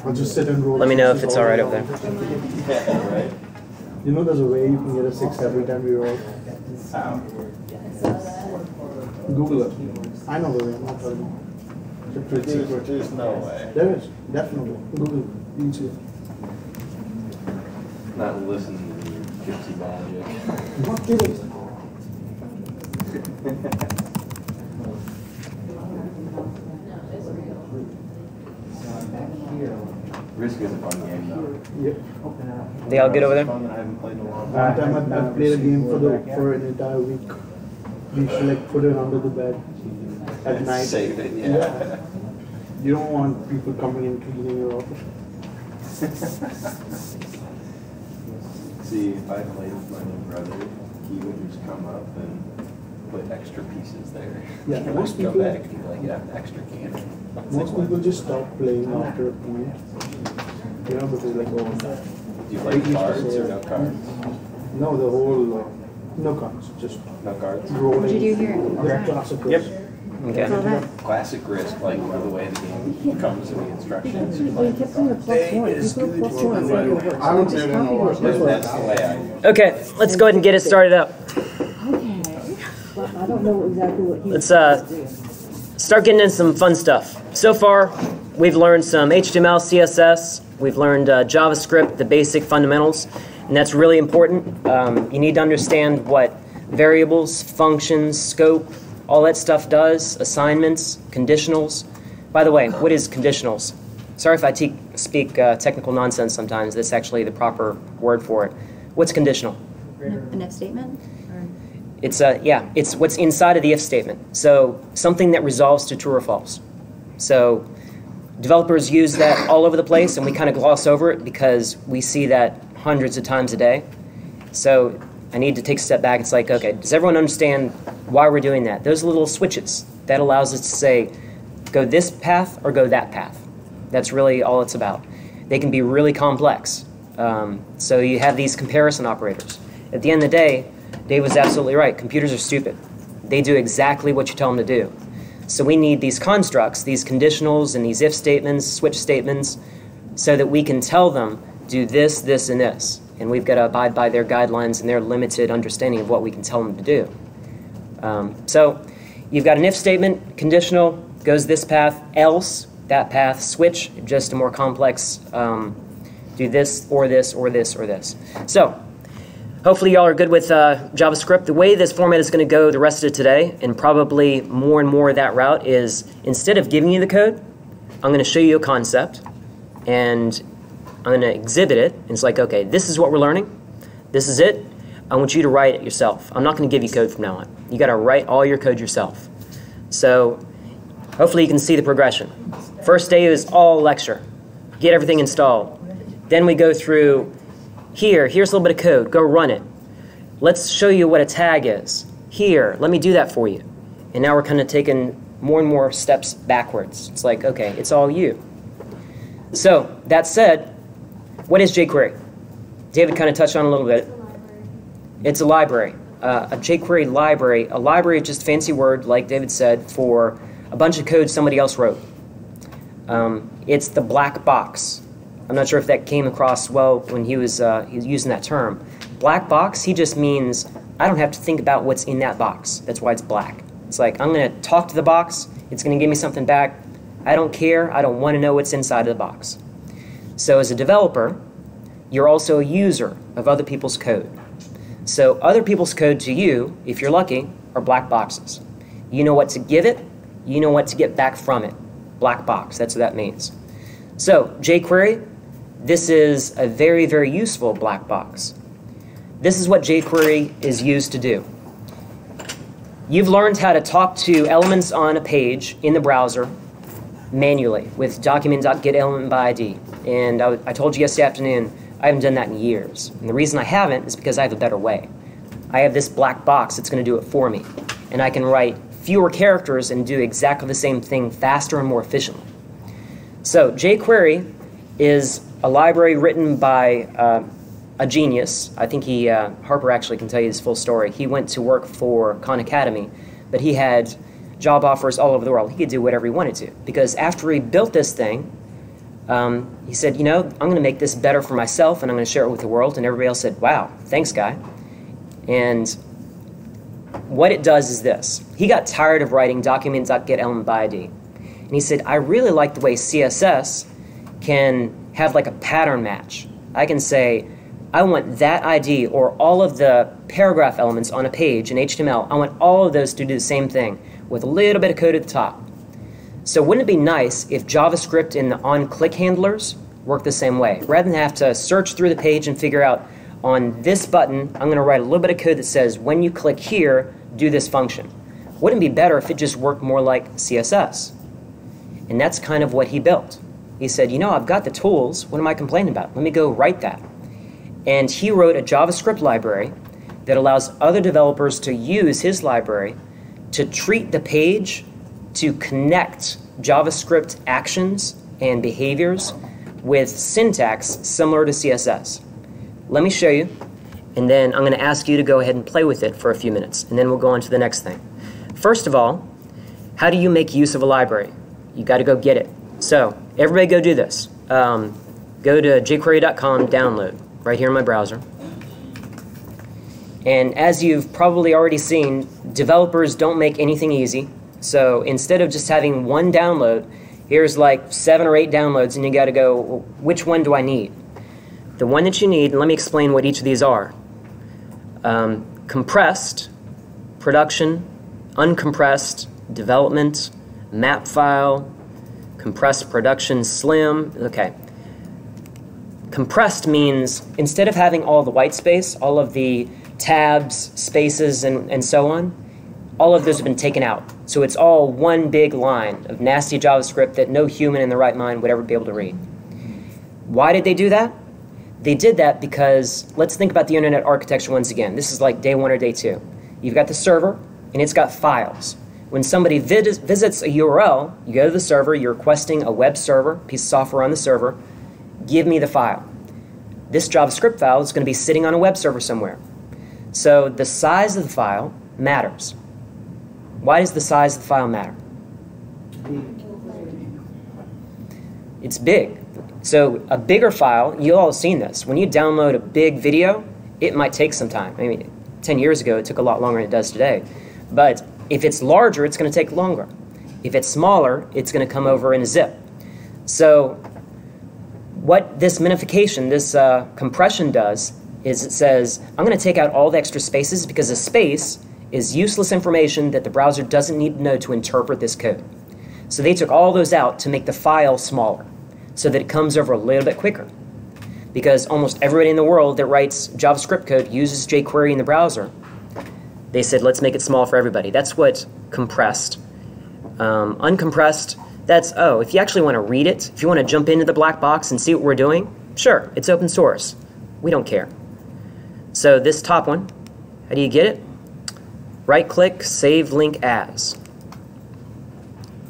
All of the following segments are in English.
I'll just sit and roll. Let me know if it's alright over there. Yeah, right. You know there's a way you can get a 6 every time you roll. Google it. I know the way, I'm not telling you. It's a pretty secret. There's no way. There is, definitely. Google it. You can see it. Not listening to your gypsy magic. What did it? Risk is a fun game though. Yep. They all good over there? Fun that I haven't played in a long One time. time I played a game for an entire week. We used to like put it under the bed at night. Save it, yeah. You don't want people coming and cleaning your office. See, if I played with my little brother, he would just come up and put extra pieces there. Yeah, And most I'd go people- back and he'd be like, yeah, extra cannon. Most people just stop playing after a point. You know, because like, oh, Do you like cards or no cards? no, the whole, no cards, just No cards? rolling. What did you do here? Yeah, classic. Yep. What's all Okay. that? Classic Risk, like the way the game comes in the instructions. Well, you kept saying the +1. If you put a +1, it's not gonna work. I don't Just say copy no. yours. That's the way I do it. Okay, let's go ahead and get it started up. Okay. But I don't know exactly what he Let's was do. start getting into some fun stuff. So far, we've learned some HTML, CSS. We've learned JavaScript, the basic fundamentals, and that's really important. You need to understand what variables, functions, scope, all that stuff does, assignments, conditionals. By the way, what is conditionals? Sorry if I speak technical nonsense sometimes. That's actually the proper word for it. What's conditional? An if statement? Or It's it's what's inside of the if statement. So something that resolves to true or false. So developers use that all over the place, and we kind of gloss over it because we see that hundreds of times a day. So I need to take a step back. It's like, okay, does everyone understand why we're doing that? Those little switches that allows us to say, go this path or go that path. That's really all it's about. They can be really complex. So you have these comparison operators. At the end of the day, Dave was absolutely right. Computers are stupid. They do exactly what you tell them to do. So we need these constructs, these conditionals, and these if statements, switch statements, so that we can tell them, do this, this, and this. And we've got to abide by their guidelines and their limited understanding of what we can tell them to do. So you've got an if statement, conditional, goes this path, else, that path, switch, just a more complex, do this, or this, or this, or this. So hopefully y'all are good with JavaScript. The way this format is going to go the rest of today, and probably more and more of that route, is instead of giving you the code, I'm going to show you a concept, and I'm going to exhibit it. And it's like, okay, this is what we're learning. This is it. I want you to write it yourself. I'm not going to give you code from now on. You got to write all your code yourself. So hopefully you can see the progression. First day is all lecture. Get everything installed. Then we go through here's a little bit of code. Go run it. Let's show you what a tag is. Here, let me do that for you. And now we're kind of taking more and more steps backwards. It's like, okay, it's all you. So that said, what is jQuery? David kind of touched on it a little bit. It's a library. A jQuery library. A library is just a fancy word, like David said, for a bunch of code somebody else wrote. It's the black box. I'm not sure if that came across well when he was using that term. Black box, he just means I don't have to think about what's in that box. That's why it's black. It's like I'm going to talk to the box. It's going to give me something back. I don't care. I don't want to know what's inside of the box. So as a developer, you're also a user of other people's code. So other people's code to you, if you're lucky, are black boxes. You know what to give it. You know what to get back from it. Black box, that's what that means. So jQuery, this is a very, very useful black box. This is what jQuery is used to do. You've learned how to talk to elements on a page in the browser manually with document.getElementById. And I told you yesterday afternoon, I haven't done that in years. And the reason I haven't is because I have a better way. I have this black box that's going to do it for me. And I can write fewer characters and do exactly the same thing faster and more efficiently. So jQuery is a library written by a genius. I think Harper actually can tell you his full story. He went to work for Khan Academy, but he had job offers all over the world. He could do whatever he wanted to. Because after he built this thing, he said, you know, I'm going to make this better for myself and I'm going to share it with the world. And everybody else said, wow, thanks, guy. And what it does is this. He got tired of writing document.getElementById. And he said, I really like the way CSS can have like a pattern match. I can say, I want that ID or all of the paragraph elements on a page in HTML. I want all of those to do the same thing with a little bit of code at the top. So wouldn't it be nice if JavaScript and the on-click handlers work the same way? Rather than have to search through the page and figure out on this button, I'm going to write a little bit of code that says when you click here, do this function. Wouldn't it be better if it just worked more like CSS? And that's kind of what he built. He said, you know, I've got the tools. What am I complaining about? Let me go write that. And he wrote a JavaScript library that allows other developers to use his library to treat the page to connect JavaScript actions and behaviors with syntax similar to CSS. Let me show you, and then I'm going to ask you to go ahead and play with it for a few minutes, and then we'll go on to the next thing. First of all, how do you make use of a library? You got to go get it. So everybody go do this. Go to jquery.com, download, right here in my browser. And as you've probably already seen, developers don't make anything easy. So instead of just having one download, here's like 7 or 8 downloads, and you got to go, well, which one do I need? The one that you need, and let me explain what each of these are. Compressed, production, uncompressed, development, map file, compressed production, slim. Okay. Compressed means instead of having all the white space, all of the tabs, spaces, and so on, all of those have been taken out. So it's all one big line of nasty JavaScript that no human in their right mind would ever be able to read. Why did they do that? They did that because, let's think about the internet architecture once again. This is like day 1 or day 2. You've got the server, and it's got files. When somebody visits a URL, you go to the server, you're requesting a web server, piece of software on the server, give me the file. This JavaScript file is going to be sitting on a web server somewhere. So the size of the file matters. Why does the size of the file matter? It's big. So a bigger file, you've all seen this. When you download a big video, it might take some time. I mean, 10 years ago, it took a lot longer than it does today. But if it's larger, it's going to take longer. If it's smaller, it's going to come over in a zip. So what this minification, this compression does is it says, I'm going to take out all the extra spaces because a space is useless information that the browser doesn't need to know to interpret this code. So they took all those out to make the file smaller so that it comes over a little bit quicker. Because almost everybody in the world that writes JavaScript code uses jQuery in the browser. They said, let's make it small for everybody. That's what compressed. Uncompressed, that's, oh, if you actually want to read it, if you want to jump into the black box and see what we're doing, sure, it's open source. We don't care. So this top one, how do you get it? Right-click, save link as.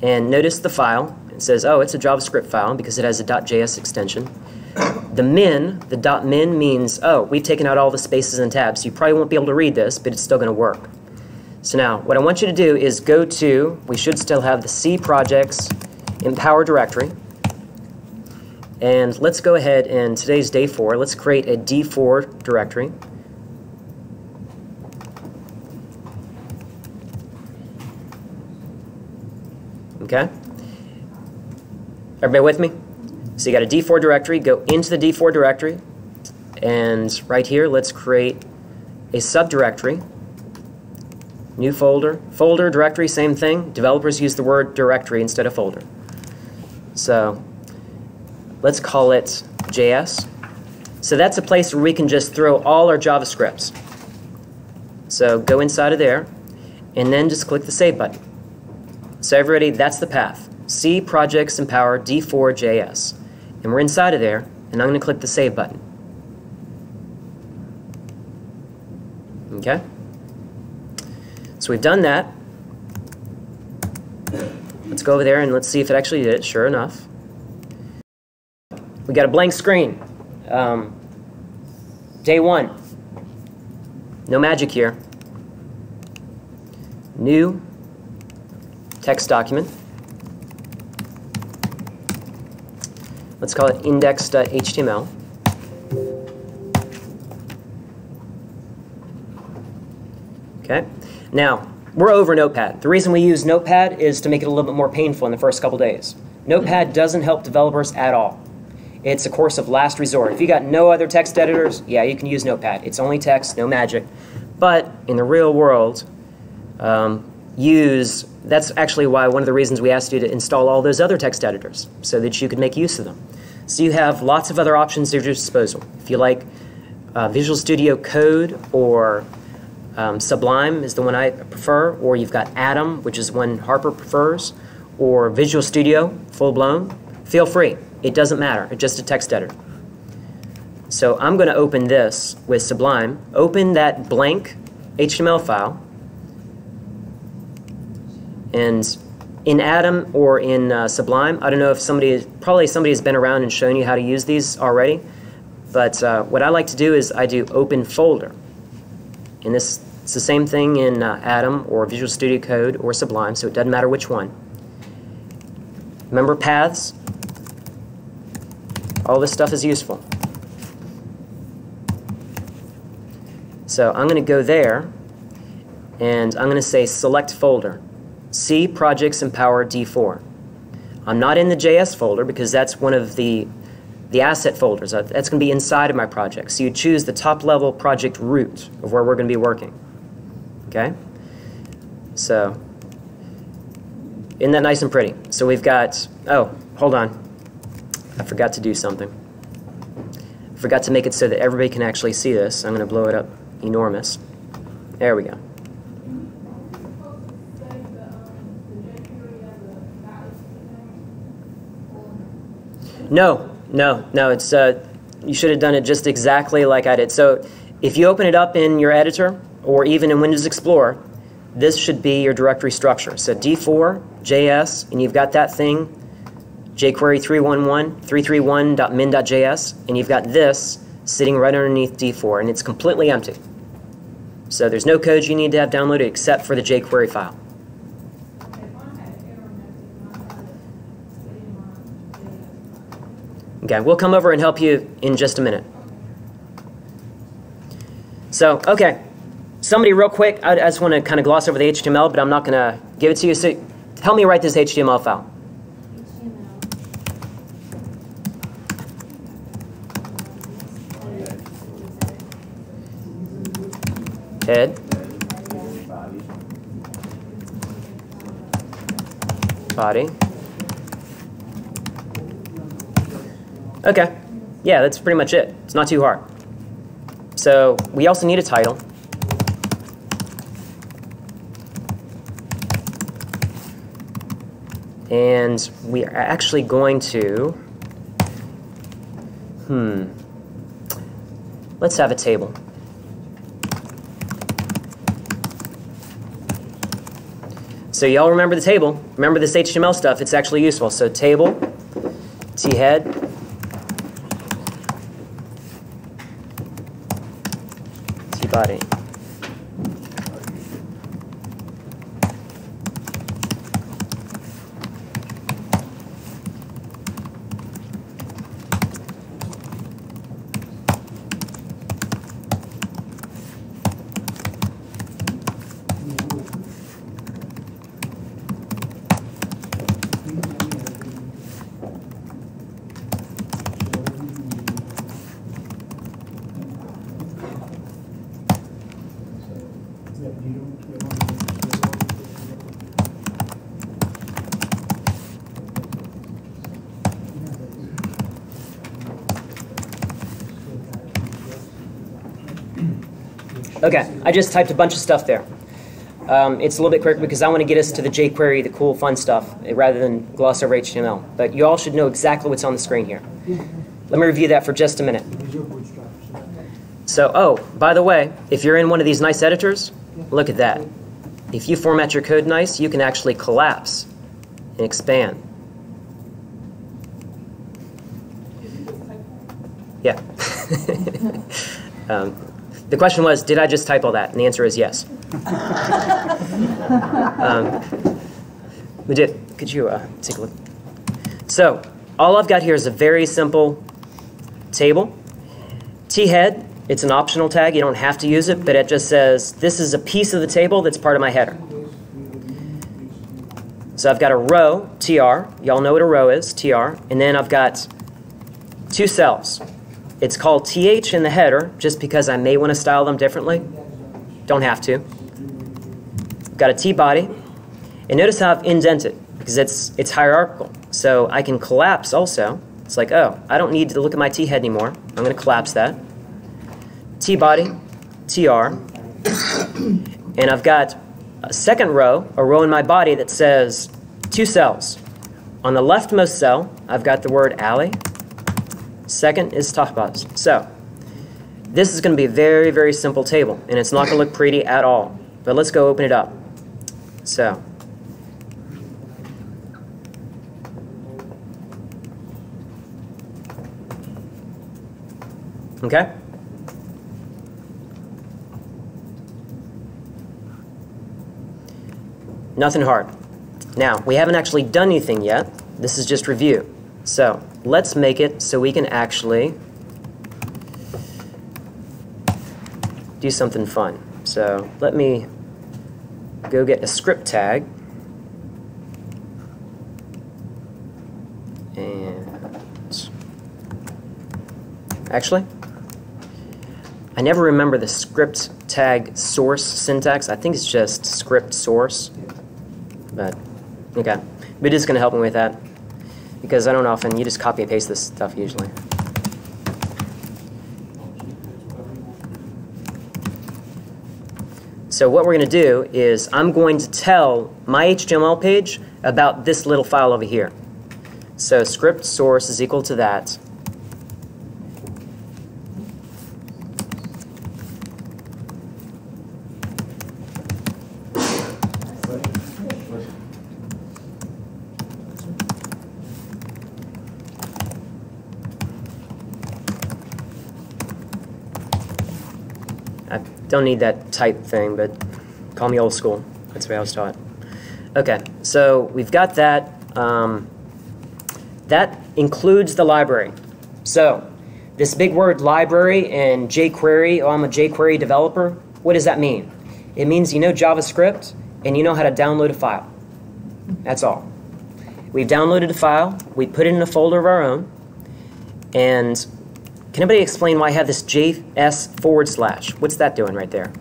And notice the file. It says, oh, it's a JavaScript file because it has a .js extension. The min, the .min means, oh, we've taken out all the spaces and tabs. You probably won't be able to read this, but it's still going to work. So now, what I want you to do is go to, we should still have the C projects Empower directory. And let's go ahead and today's day 4. Let's create a D4 directory. Okay? Everybody with me? So you got a D4 directory. Go into the D4 directory. And right here, let's create a subdirectory. New folder. Folder, directory, same thing. Developers use the word directory instead of folder. So let's call it JS. So that's a place where we can just throw all our JavaScripts. So go inside of there, and then just click the Save button. So everybody, that's the path. C projects empower D4 JS. And we're inside of there, and I'm going to click the Save button. Okay? So we've done that. Let's go over there and let's see if it actually did it. Sure enough. We got a blank screen. Day 1. No magic here. New. text document. Let's call it index.html. Okay. Now, we're over Notepad. The reason we use Notepad is to make it a little bit more painful in the first couple days. Notepad doesn't help developers at all. It's a course of last resort. If you got no other text editors, yeah, you can use Notepad. It's only text, no magic. But in the real world, that's actually why one of the reasons we asked you to install all those other text editors, so that you could make use of them. So you have lots of other options at your disposal. If you like Visual Studio Code or Sublime is the one I prefer, or you've got Atom, which is one Harper prefers, or Visual Studio, full-blown, feel free. It doesn't matter. It's just a text editor. So I'm going to open this with Sublime. Open that blank HTML file. And in Atom or in Sublime, I don't know if probably somebody has been around and shown you how to use these already. But what I like to do is I do open folder. And it's the same thing in Atom or Visual Studio Code or Sublime, so it doesn't matter which one. Remember paths? All this stuff is useful. So I'm going to go there, and I'm going to say select folder. C Projects Empower D4. I'm not in the JS folder because that's one of the asset folders. That's going to be inside of my project. So you choose the top level project root of where we're going to be working. Okay? So, isn't that nice and pretty? So we've got, oh, hold on. I forgot to do something. I forgot to make it so that everybody can actually see this. I'm going to blow it up enormous. There we go. No. It's you should have done it just exactly like I did. So if you open it up in your editor or even in Windows Explorer, this should be your directory structure. So D4, JS, and you've got that thing, jQuery 331.min.js, and you've got this sitting right underneath D4, and it's completely empty. So there's no code you need to have downloaded except for the jQuery file. Okay, we'll come over and help you in just a minute. So, okay, somebody real quick, I just want to kind of gloss over the HTML, but I'm not going to give it to you. So help me write this HTML file. Head. Body. Okay, yeah, that's pretty much it. It's not too hard. So we also need a title. And we are actually going to, let's have a table. So y'all remember the table. Remember this HTML stuff. It's actually useful. So table,thead, body. Okay, I just typed a bunch of stuff there. It's a little bit quicker because I want to get us to the jQuery, the cool, fun stuff, rather than gloss over HTML. But you all should know exactly what's on the screen here. Let me review that for just a minute. So, oh, by the way, if you're in one of these nice editors, look at that. If you format your code nice, you can actually collapse and expand. Yeah. The question was, did I just type all that? And the answer is yes. We did. Could you take a look? So all I've got here is a very simple table. T-head, it's an optional tag. You don't have to use it, but it just says this is a piece of the table that's part of my header. So I've got a row, TR. Y'all know what a row is, TR. And then I've got 2 cells. It's called TH in the header just because I may want to style them differently. Don't have to. I've got a T body. And notice how I've indented because it's hierarchical. So I can collapse also. It's like, oh, I don't need to look at my T head anymore. I'm going to collapse that. T body, TR. And I've got a second row, a row in my body that says 2 cells. On the leftmost cell, I've got the word alley. Second is Tachbaz. So this is going to be a very, very simple table, and it's not going to look pretty at all. But let's go open it up. So okay? Nothing hard. Now, we haven't actually done anything yet. This is just review. So let's make it so we can actually do something fun. So let me go get a script tag. And actually, I never remember the script tag source syntax. I think it's just script source. But, okay. But it is going to help me with that. Because I don't often, you just copy and paste this stuff usually. So what we're going to do is I'm going to tell my HTML page about this little file over here. So script source is equal to that. I don't need that type thing, but call me old school. That's the way I was taught. Okay, so we've got that. That includes the library. So this big word library and jQuery, oh, I'm a jQuery developer. What does that mean? It means you know JavaScript and you know how to download a file. That's all. We've downloaded a file. We put it in a folder of our own. And can anybody explain why I have this JS/? What's that doing right there?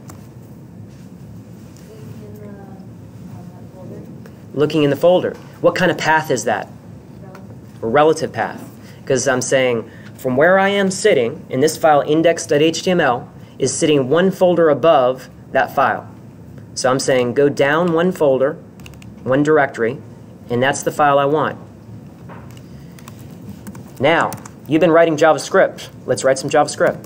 Looking in the folder. What kind of path is that? A relative path. Because I'm saying from where I am sitting, in this file index.html is sitting one folder above that file. So I'm saying go down one folder, one directory, and that's the file I want. Now, you've been writing JavaScript. Let's write some JavaScript.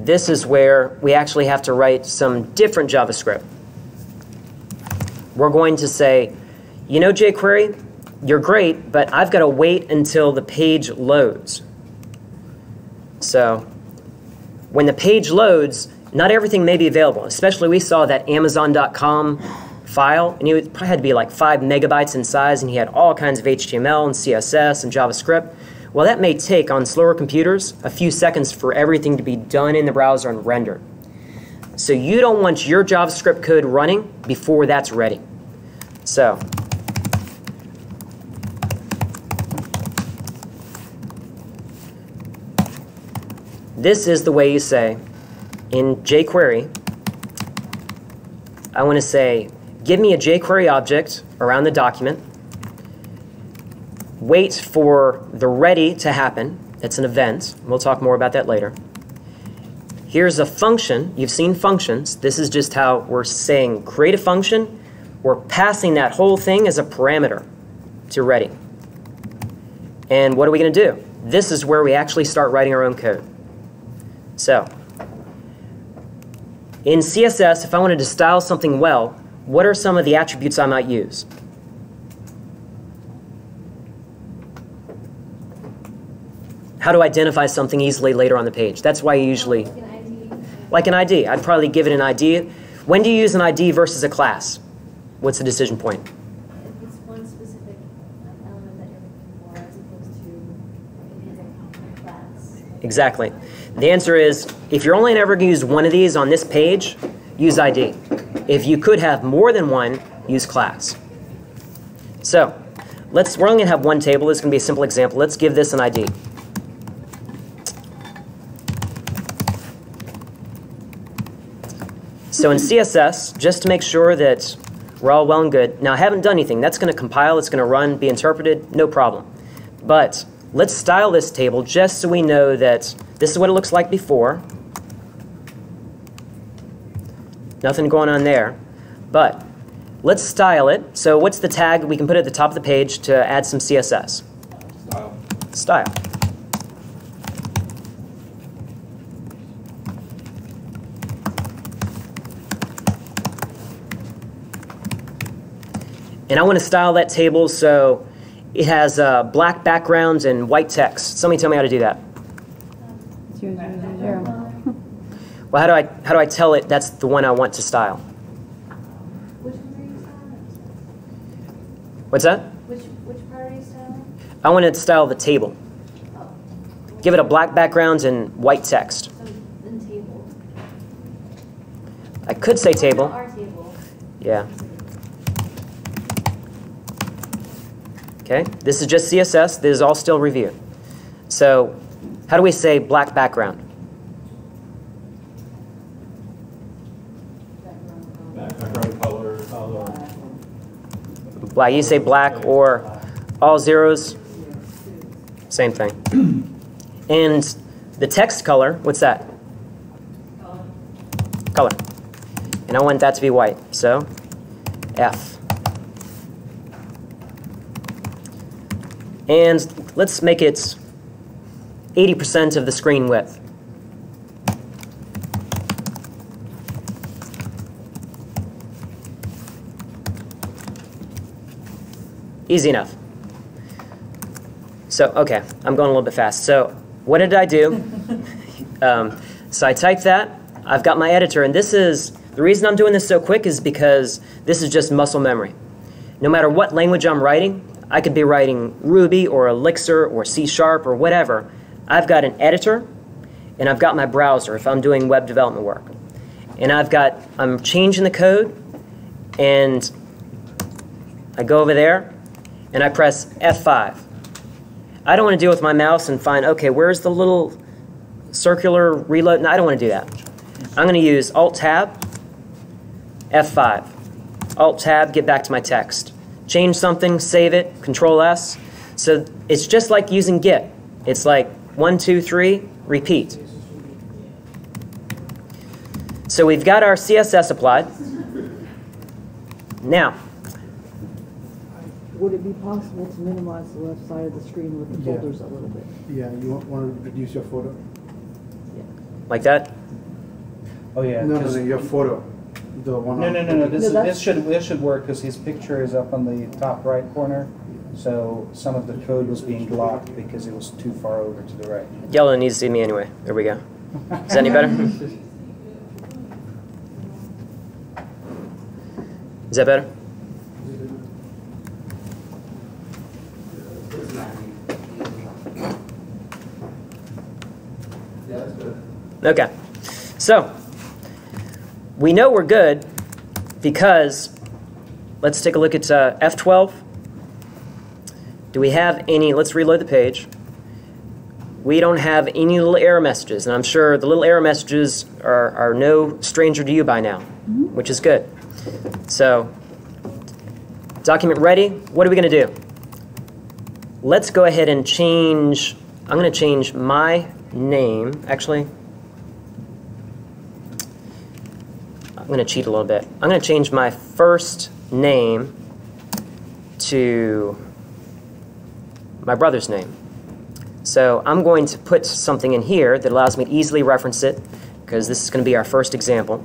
This is where we actually have to write some different JavaScript. We're going to say, you know jQuery, you're great, but I've got to wait until the page loads. So when the page loads, not everything may be available. Especially we saw that Amazon.com file, and it probably had to be like 5 megabytes in size, and he had all kinds of HTML and CSS and JavaScript. Well, that may take, on slower computers, a few seconds for everything to be done in the browser and rendered. So you don't want your JavaScript code running before that's ready. So this is the way you say, in jQuery, I want to say, give me a jQuery object around the document. Wait for the ready to happen. It's an event. We'll talk more about that later. Here's a function. You've seen functions. This is just how we're saying create a function. We're passing that whole thing as a parameter to ready. And what are we going to do? This is where we actually start writing our own code. So in CSS, if I wanted to style something well, what are some of the attributes I might use? how to identify something easily later on the page. That's why you usually... Like an ID. Like an ID. I'd probably give it an ID. When do you use an ID versus a class? What's the decision point? If it's one specific element that you're looking for as opposed to a class. Exactly. The answer is, if you're only ever going to use one of these on this page, use ID. If you could have more than one, use class. So, we're only going to have one table. This is going to be a simple example. Let's give this an ID. So in CSS, just to make sure that we're all well and good, now I haven't done anything. That's going to compile, it's going to run, be interpreted, no problem. But let's style this table just so we know that this is what it looks like before. Nothing going on there. But let's style it. So what's the tag we can put at the top of the page to add some CSS? Style. Style. And I want to style that table so it has black backgrounds and white text. Somebody tell me how to do that. 0, 0, 0. Well, how do I tell it that's the one I want to style? Which one are you styling? What's that? Which part are you styling? I want to style the table. Oh. Give it a black background and white text. So then table. I could say table. Our table. Yeah. Okay, this is just CSS. This is all still review. So how do we say black background? Background color. Black. You say black or all zeros. Same thing. And the text color, what's that? Color. And I want that to be white. So F. And let's make it 80% of the screen width. Easy enough. So, okay, I'm going a little bit fast. So, what did I do? So I typed that. I've got my editor, and this is, the reason I'm doing this so quick is because this is just muscle memory. No matter what language I'm writing, I could be writing Ruby or Elixir or C# or whatever. I've got an editor, and I've got my browser if I'm doing web development work. And I'm changing the code, and I go over there, and I press F5. I don't want to deal with my mouse and find, okay, where's the little circular reload? No, I don't want to do that. I'm going to use Alt-Tab, F5. Alt-Tab, get back to my text. Change something, save it, Control-S. So it's just like using Git. It's like 1, 2, 3, repeat. So we've got our CSS applied. Now, Would it be possible to minimize the left side of the screen with the folders a little bit? Yeah, you want to reduce your photo? like that? Oh yeah. No, your photo. The one. No. This that's- should work because his picture is up on the top right corner. So some of the code was being blocked because it was too far over to the right. Yellow needs to see me anyway. There we go. Is that any better? Is that better? Okay. So, we know we're good because, let's take a look at F12. Do we have any, let's reload the page. We don't have any little error messages, and I'm sure the little error messages are no stranger to you by now, which is good. So, document ready, what are we going to do? Let's go ahead and change, I'm going to change my name, actually. I'm going to cheat a little bit. I'm going to change my first name to my brother's name. So I'm going to put something in here that allows me to easily reference it, because this is going to be our first example.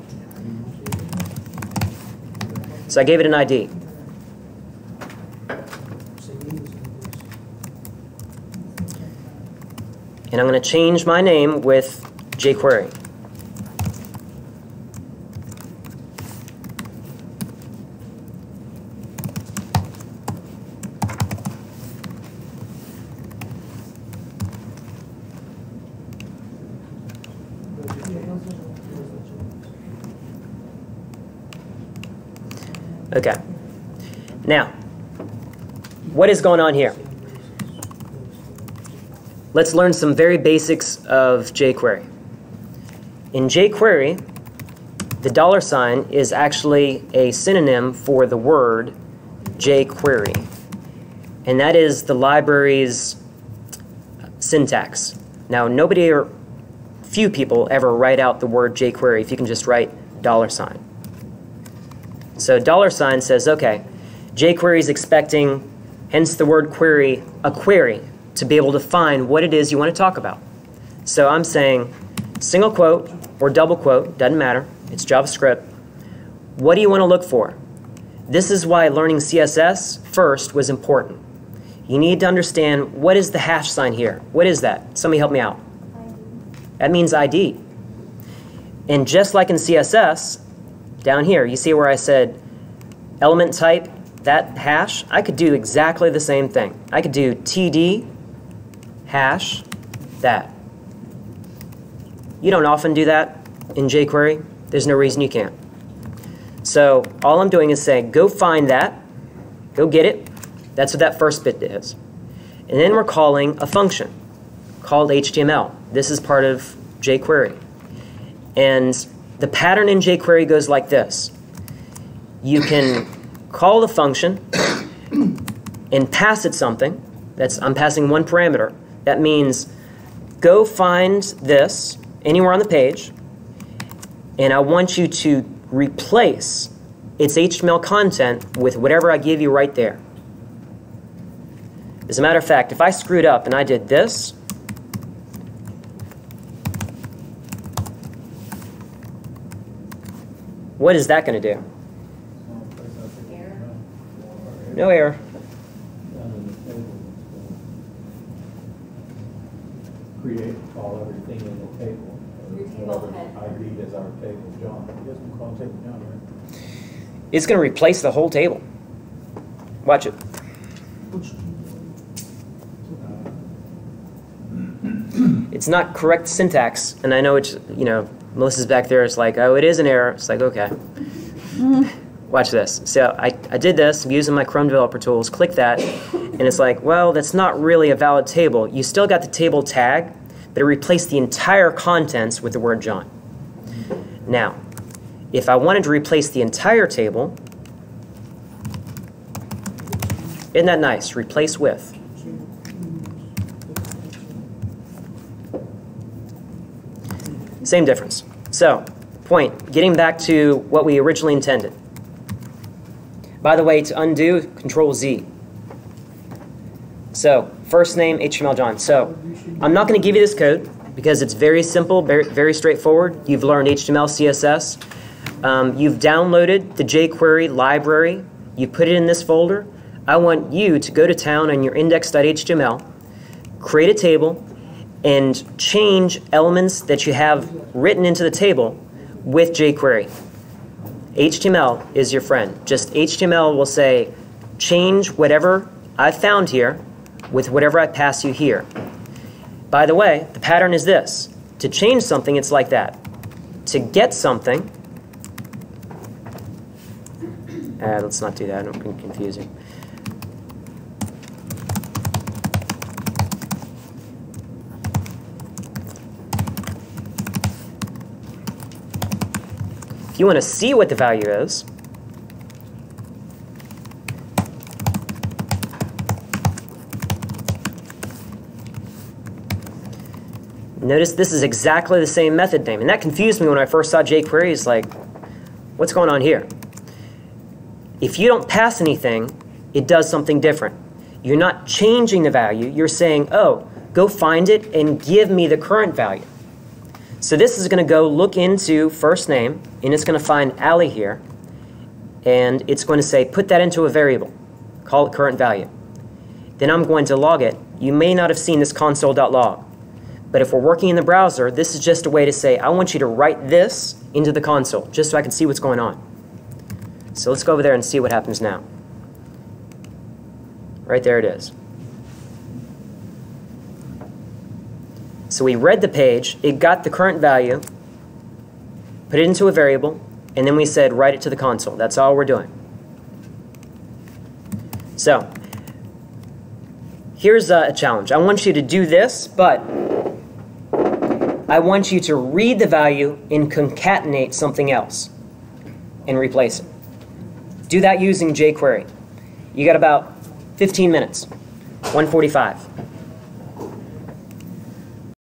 So I gave it an ID. And And I'm going to change my name with jQuery. Okay. Now, what is going on here? Let's learn some very basics of jQuery. In jQuery, the $sign is actually a synonym for the word jQuery. And that is the library's syntax. Now, nobody or few people ever write out the word jQuery if you can just write $sign. So $sign says, okay, jQuery is expecting, hence the word query, a query, to be able to find what it is you want to talk about. So I'm saying single quote or double quote, doesn't matter, it's JavaScript. What do you want to look for? This is why learning CSS first was important. You need to understand, what is the hash sign here? What is that? Somebody help me out. That means ID. And just like in CSS, down here, you see where I said element type, that hash, I could do exactly the same thing. I could do TD hash that. You don't often do that in jQuery. There's no reason you can't. So all I'm doing is saying, go find that, go get it. That's what that first bit is. And then we're calling a function called HTML. This is part of jQuery. And the pattern in jQuery goes like this. You can call the function and pass it something. I'm passing one parameter. That means go find this anywhere on the page, and I want you to replace its HTML content with whatever I give you right there. As a matter of fact, if I screwed up and I did this, what is that going to do? No error. Create, call everything in the table. Your table head. I read as our table, John. You guys can call table John, right? It's going to replace the whole table. Watch it. It's not correct syntax, and I know it's, Melissa's back there. It's like, oh, it is an error. It's like, okay. Watch this. So I did this using my Chrome developer tools. Click that, and it's like, well, that's not really a valid table. You still got the table tag, but it replaced the entire contents with the word John. Now, if I wanted to replace the entire table, isn't that nice? Replace with. Same difference. So, point, getting back to what we originally intended. By the way, to undo, Control Z. So, first name, HTML John. So, I'm not going to give you this code because it's very simple, very straightforward. You've learned HTML, CSS. You've downloaded the jQuery library. You put it in this folder. I want you to go to town on your index.html, create a table, and change elements that you have written into the table with jQuery. HTML is your friend. Just HTML will say, change whatever I found here with whatever I pass you here. By the way, the pattern is this. To change something, it's like that. To get something, let's not do that, it'll be confusing. If you want to see what the value is, notice this is exactly the same method name. And that confused me when I first saw jQuery. It's like, what's going on here? If you don't pass anything, it does something different. You're not changing the value. You're saying, oh, go find it and give me the current value. So this is going to go look into first name, and it's going to find Ali here, and it's going to say, put that into a variable, call it current value. Then I'm going to log it. You may not have seen this console.log, But if we're working in the browser, this is just a way to say, I want you to write this into the console, just so I can see what's going on. So let's go over there and see what happens now. Right there it is. So we read the page, it got the current value, put it into a variable, and then we said write it to the console. That's all we're doing. So here's a challenge. I want you to do this, but I want you to read the value and concatenate something else and replace it. Do that using jQuery. You got about 15 minutes, 1:45.